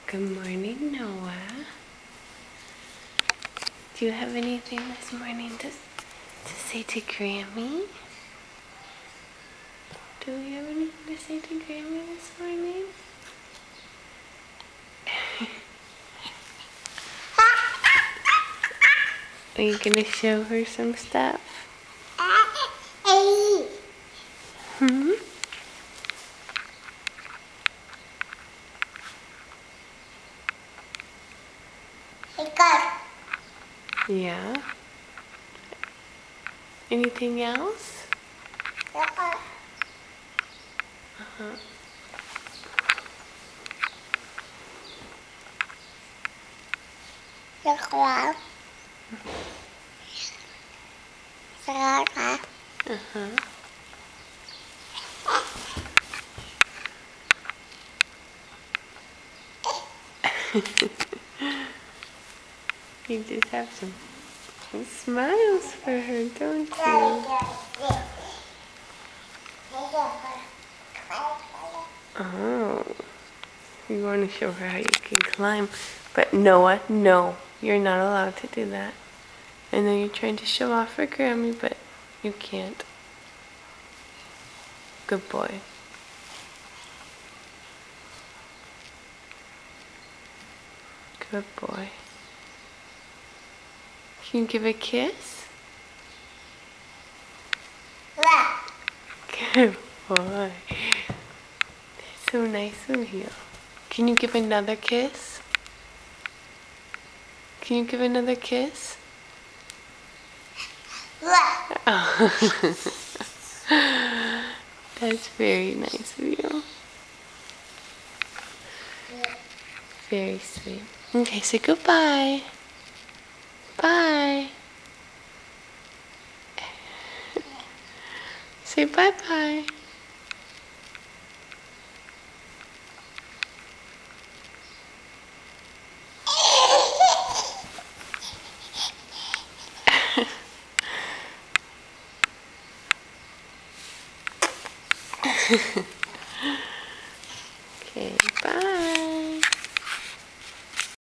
Good morning, Noah. Do you have anything this morning to say to Grammy? Do we have anything to say to Grammy this morning? Are you gonna show her some stuff? Hmm? Yeah. Anything else? Uh-huh. Uh-huh. You just have some smiles for her, don't you? Oh, you want to show her how you can climb. But Noah, no, you're not allowed to do that. I know you're trying to show off for Grammy, but you can't. Good boy. Good boy. Can you give a kiss? Good boy. That's so nice of you. Can you give another kiss? Can you give another kiss? Oh. That's very nice of you. Very sweet. Okay, say goodbye. Bye. Say bye-bye.